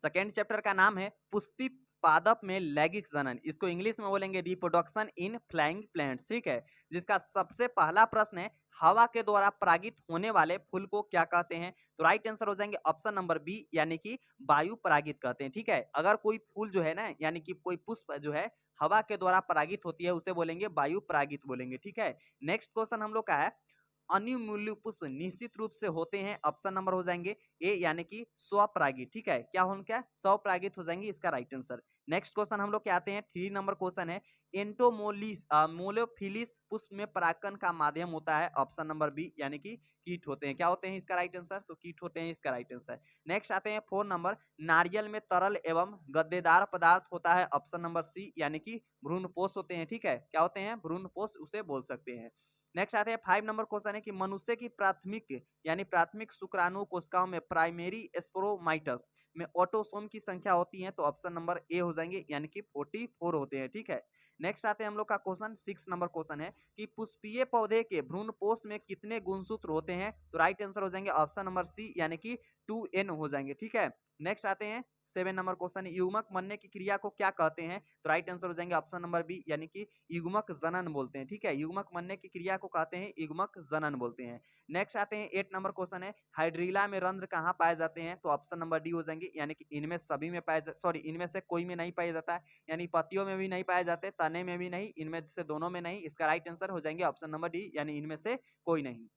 Second chapter का नाम है पुष्पी पादप में लैंगिक जनन, इसको इंग्लिश में बोलेंगे रिप्रोडक्शन इन फ्लाइंग प्लांट्स, ठीक है। जिसका सबसे पहला प्रश्न है हवा के द्वारा परागित होने वाले फूल को क्या कहते हैं? तो राइट आंसर हो जाएंगे ऑप्शन नंबर बी यानी कि वायु परागित कहते हैं, ठीक है। अगर कोई फूल जो है ना यानी कि कोई पुष्प जो है हवा के द्वारा परागित होती है उसे बोलेंगे वायु परागित बोलेंगे, ठीक है। नेक्स्ट क्वेश्चन हम लोग का है अन्युमूल्य पुष्प निश्चित रूप से होते हैं, ऑप्शन नंबर हो जाएंगे ए यानी कि स्वपरागित, ठीक है। क्या होंगे? क्या स्वपरागित हो जाएंगे इसका राइट आंसर। नेक्स्ट क्वेश्चन हम लोग के आते हैं 3 नंबर क्वेश्चन है एंटोमोलिस मोलोफिलिस पुष्प में परागकण का माध्यम होता है, ऑप्शन नंबर बी यानी कि कीट होते हैं। क्या होते हैं इसका राइट आंसर? तो कीट होते हैं इसका राइट आंसर। नेक्स्ट आते हैं 4 नंबर नारियल में तरल एवं गद्देदार पदार्थ होता है, ऑप्शन नंबर सी यानी कि भ्रूणपोष होते हैं, ठीक है। क्या होते हैं? भ्रूणपोष उसे बोल सकते हैं। नेक्स्ट आते हैं 5 नंबर क्वेश्चन है कि मनुष्य की प्राथमिक यानी प्राथमिक शुक्राणु कोशिकाओं में प्राइमरी स्पोरोमाइटस में ऑटोसोम की संख्या होती है, तो ऑप्शन नंबर ए हो जाएंगे यानी कि 44 होते हैं, ठीक है। नेक्स्ट आते हैं हम लोग का क्वेश्चन 6 नंबर क्वेश्चन है कि पुष्पीय पौधे के भ्रूणपोष में कितने गुणसूत्र होते हैं? तो राइट आंसर हो जाएंगे ऑप्शन नंबर सी यानी कि 2n हो जाएंगे, ठीक है। नेक्स्ट आते हैं 7 नंबर क्वेश्चन युग्मक बनने की क्रिया को क्या कहते हैं? तो राइट आंसर हो जाएंगे ऑप्शन नंबर बी यानी कि युग्मक जनन बोलते हैं, ठीक है। युग्मक बनने की क्रिया को कहते हैं युग्मक जनन बोलते हैं। नेक्स्ट आते हैं 8 नंबर क्वेश्चन है हाइड्रीला में रंध्र कहाँ पाए जाते हैं? तो ऑप्शन नंबर डी हो जाएंगे यानी कि इनमें सभी में पाए सॉरी इनमें से कोई में नहीं पाया जाता है, यानी पत्तियों में भी नहीं पाए जाते, तने में भी नहीं, इनमें से दोनों में नहीं। इसका राइट आंसर हो जाएंगे ऑप्शन नंबर डी यानी इनमें से कोई नहीं।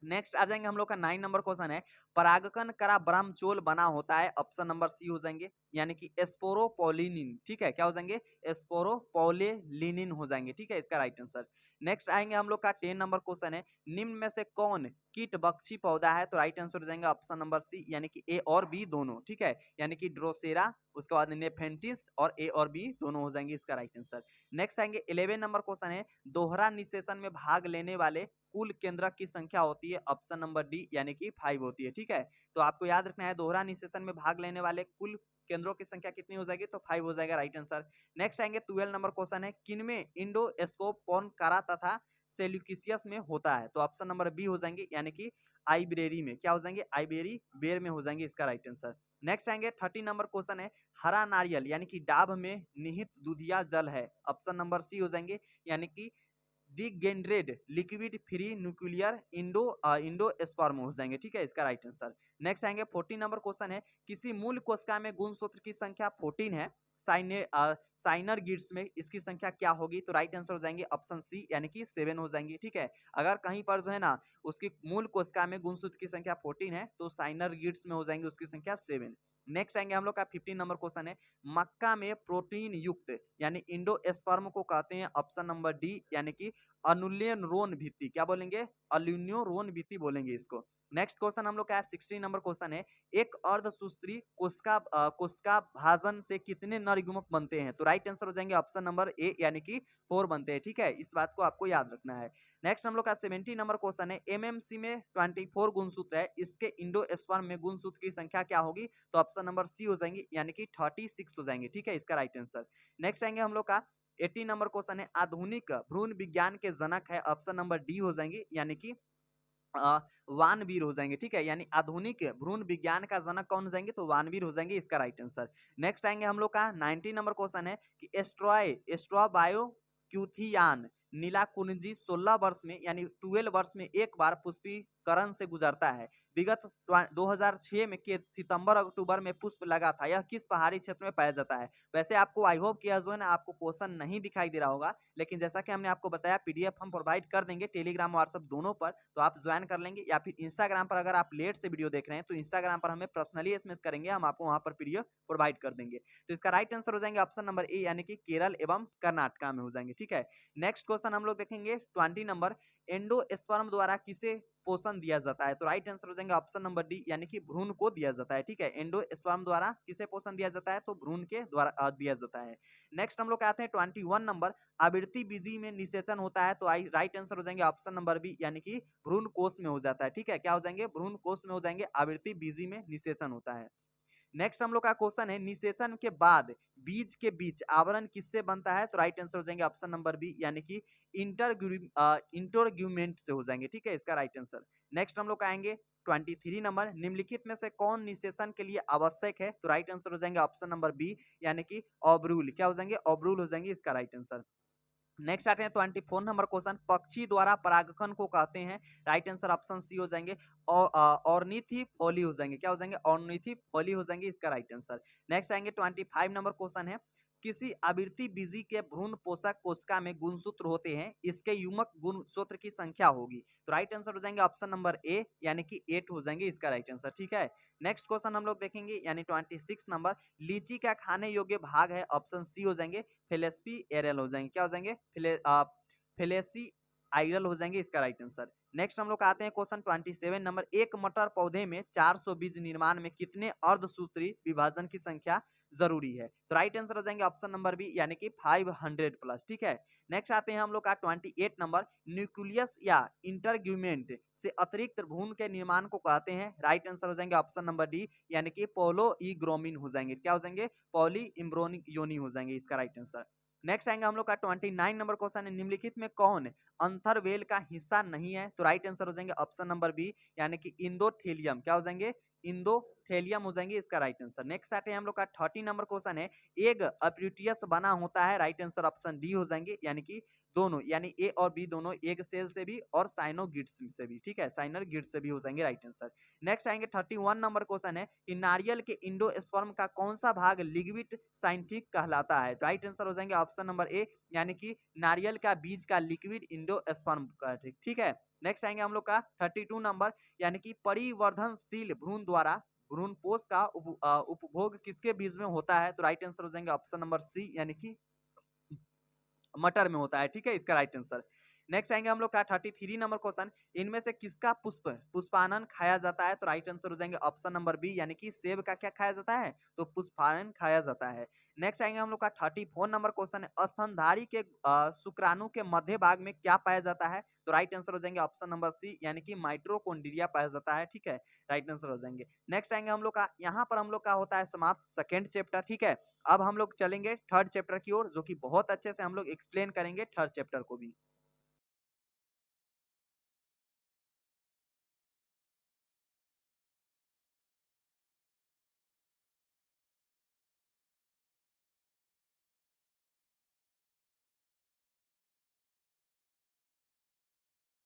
नेक्स्ट आ जाएंगे हम लोग का 9 नंबर क्वेश्चन है परागकण करा ब्रह्मचोल बना होता है, ऑप्शन नंबर सी हो जाएंगे यानी कि एस्पोरोपोलिनिन, ठीक है। क्या हो जाएंगे? एस्पोरोपोलिनिन हो जाएंगे, ठीक है इसका राइट आंसर। नेक्स्ट आएंगे हम लोग का 10 नंबर क्वेश्चन है निम्न में से कौन कीट बक्षी पौधा है? तो राइट आंसर हो जाएंगे ऑप्शन नंबर सी यानी कि ए और बी दोनों, ठीक है। यानी कि ड्रोसेरा उसके बाद नेफेंटिस और ए और बी दोनों हो जाएंगे इसका राइट आंसर। नेक्स्ट आएंगे 11 नंबर क्वेश्चन है दोहरा निषेचन में भाग लेने वाले कुल केंद्रक की संख्या होती है, ऑप्शन नंबर डी यानी कि 5 होती है, ठीक है। तो आपको याद रखना है दोहरा निषेचन में भाग लेने वाले कुल केंद्रों की संख्या कितनी हो जाएगी? तो 5 हो जाएगा राइट आंसर। नेक्स्ट आएंगे 12 नंबर क्वेश्चन है किनमें इंडोस्कोप करा तथा सेल्यूकिसियस में होता है? तो ऑप्शन नंबर बी हो जाएंगे यानी कि आइबेरी में। क्या हो जाएंगे? आइबेरी बेर में हो जाएंगे इसका राइट आंसर। नेक्स्ट आएंगे 30 नंबर क्वेश्चन है हरा नारियल यानी कि डाब में निहित दूधिया जल है, ऑप्शन नंबर सी हो जाएंगे यानी कि डिगेंड्रेड लिक्विड फ्री न्यूक्लियर इंडोस्पर्म हो जाएंगे, ठीक है इसका राइट आंसर। नेक्स्ट आएंगे 14 नंबर क्वेश्चन है किसी मूल कोशिका में गुणसूत्र की संख्या 14 है, साइनर गिड्स में इसकी संख्या क्या होगी? तो राइट आंसर हो जाएंगे ऑप्शन सी यानी कि 7 हो जाएंगी, ठीक है। अगर कहीं पर जो है ना उसकी मूल कोशिका में गुणसूत्र की संख्या 14 है तो साइनर गिड्स में हो जाएंगे उसकी संख्या 7। नेक्स्ट आएंगे हम लोग का 15 नंबर क्वेश्चन है मक्का में प्रोटीन युक्त यानी इंडोस्पर्म को कहते हैं, ऑप्शन नंबर डी यानी कि अनुल्यनरोन भित्ति। क्या बोलेंगे? अलुन्योरोन भित्ति बोलेंगे इसको। नेक्स्ट क्वेश्चन हम लोग का 16 नंबर क्वेश्चन है एक अर्धसूत्री कोशिका भाजन से कितने नर युग्मक बनते हैं? तो राइट आंसर हो जाएंगे ऑप्शन नंबर ए यानी कि 4 बनते हैं, ठीक है। इस बात को आपको याद रखना है। नेक्स्ट हम लोग का 17 नंबर क्वेश्चन है एमएमसी में 24 गुणसूत्र है, इसके इंडोस्पर्म में गुणसूत्र की संख्या क्या होगी? तो ऑप्शन नंबर सी हो जाएंगे यानी कि 36 हो जाएंगे, ठीक है इसका राइट आंसर। नेक्स्ट आएंगे हम लोग का 18 नंबर क्वेश्चन है आधुनिक भ्रूण विज्ञान के जनक है, ऑप्शन नंबर डी हो जाएंगे यानी कि वानवीर हो जाएंगे, ठीक है। यानी आधुनिक भ्रूण विज्ञान का जनक कौन हो जाएंगे? तो वानवीर हो जाएंगे इसका राइट आंसर। नेक्स्ट आएंगे हम लोग का 19 नंबर क्वेश्चन है कि एस्ट्रॉबायो क्यूथियान नीला कुंजी 16 वर्ष में यानी 12 वर्ष में एक बार पुष्पीकरण से गुजरता है। विगत 2006 में के सितंबर अक्टूबर में पुष्प लगा था, यह किस पहाड़ी क्षेत्र में पाया जाता है? वैसे आपको आई होप किया जो है ना आपको क्वेश्चन नहीं दिखाई दे रहा होगा, लेकिन जैसा कि हमने आपको बताया पीडीएफ हम प्रोवाइड कर देंगे टेलीग्राम व्हाट्सएप दोनों पर, तो आप ज्वाइन कर लेंगे या फिर इंस्टाग्राम पर अगर आप लेट से वीडियो देख रहे हैं तो इंस्टाग्राम पर हमें पर्सनली एसएमएस करेंगे, हम आपको वहां पर पीडीएफ प्रोवाइड कर देंगे। तो इसका राइट आंसर हो जाएंगे ऑप्शन नंबर ए यानी कि केरल एवं कर्नाटका में हो जाएंगे, ठीक है। नेक्स्ट क्वेश्चन हम लोग देखेंगे 20 नंबर एंडोस्पर्म द्वारा किसे पोषण दिया जाता है? तो राइट आंसर हो जाएंगे ऑप्शन नंबर डी यानी कि भ्रूण को दिया जाता है, ठीक है। एंडोस्पर्म द्वारा किसे पोषण दिया जाता है? तो भ्रूण के द्वारा दिया जाता है। नेक्स्ट हम लोग आते हैं 21 नंबर आवृत्ति बीजी में निषेचन होता है, तो राइट आंसर हो जाएंगे ऑप्शन नंबर बी यानी कि भ्रूण कोष में हो जाता है, ठीक है। क्या हो जाएंगे? भ्रूण कोष में हो जाएंगे, आवृत्ति बीजी में निषेचन होता है। नेक्स्ट हम लोग का क्वेश्चन है निषेचन के बाद बीज के बीच आवरण किससे बनता है? तो राइट आंसर हो जाएंगे ऑप्शन नंबर बी यानी कि इंटरग्यूमेंट से हो जाएंगे, ठीक है इसका राइट आंसर। नेक्स्ट हम लोग आएंगे 23 नंबर, निम्नलिखित में से कौन निषेचन के लिए आवश्यक है? तो राइट आंसर हो जाएंगे ऑप्शन नंबर बी, यानी कि ओब्रूल। क्या हो जाएंगे? ओब्रूल हो जाएंगे इसका राइट आंसर। नेक्स्ट आते हैं 24 नंबर क्वेश्चन, पक्षी द्वारा परागकण को कहते हैं? राइट आंसर ऑप्शन सी हो जाएंगे ऑर्निथिपोली हो जाएंगे। क्या हो जाएंगे? ऑर्निथिपोली हो जाएंगे इसका राइट आंसर। नेक्स्ट आएंगे 25 नंबर क्वेश्चन है, किसी आवृत्ति बीजी के भ्रूण पोषक कोशिका में गुणसूत्र होते हैं, इसके युग्मक गुणसूत्र की संख्या होगी? तो राइट आंसर हो जाएंगे ऑप्शन नंबर ए, यानी कि 8 हो जाएंगे इसका राइट आंसर। ठीक है, नेक्स्ट क्वेश्चन हम लोग देखेंगे, यानी 26 नंबर, लीची का खाने योग्य भाग है? ऑप्शन सी हो जाएंगे फिलेस्पी एरल हो जाएंगे। क्या हो जाएंगे? फिलेसी आइरल हो जाएंगे इसका राइट आंसर। नेक्स्ट हम लोग आते हैं क्वेश्चन 27 नंबर, एक मटर पौधे में 400 बीज निर्माण में कितने अर्धसूत्री विभाजन की संख्या जरूरी है? तो राइट आंसर हो जाएंगे ऑप्शन नंबर बी, यानी कि 500 प्लस। ठीक है, नेक्स्ट आते हैं हम लोग का 28 नंबर, न्यूक्लियस या इंटरग्यूमेंट से अतिरिक्त भ्रूण के निर्माण को कहते हैं? राइट आंसर हो जाएंगे ऑप्शन नंबर डी, यानी कि पोलोइग्रोमिन हो जाएंगे। क्या हो जाएंगे? पॉली इम्ब्रोनिक योनि हो जाएंगे इसका राइट आंसर। नेक्स्ट आएंगे हम लोग का 29 नंबर क्वेश्चन है, निम्नलिखित में कौन अंतरवेल का हिस्सा नहीं है? तो राइट आंसर हो जाएंगे ऑप्शन नंबर बी, यानी कि इंडोथेलियम। क्या हो जाएंगे? इंडोथेलियम हो जाएंगे इसका राइट आंसर। नेक्स्ट आते हैं हम लोग का 30 नंबर क्वेश्चन है, एग अप्यूटियस बना होता है? राइट आंसर ऑप्शन डी हो जाएंगे, यानी कि दोनों, यानी ए और बी दोनों, एग सेल से भी और साइनोगिड्स से भी। ठीक है, साइनर गिड्स से भी हो जाएंगे राइट आंसर। नेक्स्ट आएंगे 31 नंबर क्वेश्चन है कि नारियल के इंडोस्पर्म का कौन सा भाग लिग्विड साइंटिक कहलाता है? राइट आंसर हो जाएंगे ऑप्शन नंबर ए, यानी कि नारियल का बीज का लिक्विड इंडोस्पर्म का। ठीक है, नेक्स्ट आएंगे हम लोग का 32 नंबर, यानी कि परिवर्धनशील भ्रूण द्वारा भ्रूणपोष का उपभोग किसके बीज में होता है? तो राइट आंसर हो जाएंगे ऑप्शन नंबर सी, यानी कि मटर में होता है। ठीक है, इसका राइट आंसर। नेक्स्ट आएंगे हम लोग का 33 नंबर क्वेश्चन, इनमें से किसका पुष्पानन खाया जाता है? तो राइट आंसर हो जाएंगे ऑप्शन नंबर बी, यानी कि सेब का क्या खाया जाता है? तो पुष्पानन खाया जाता है। नेक्स्ट आएंगे हम लोग का 34 नंबर क्वेश्चन है, स्तनधारी के शुक्राणु के मध्य भाग में क्या पाया जाता है? तो राइट आंसर हो जाएंगे ऑप्शन नंबर सी, यानी कि माइट्रोकॉन्ड्रिया पाया जाता है। ठीक है, राइट आंसर हो जाएंगे। नेक्स्ट आएंगे हम लोग का, यहाँ पर हम लोग का होता है समाप्त सेकेंड चैप्टर। ठीक है, अब हम लोग चलेंगे थर्ड चैप्टर की ओर, जो कि बहुत अच्छे से हम लोग एक्सप्लेन करेंगे थर्ड चैप्टर को भी।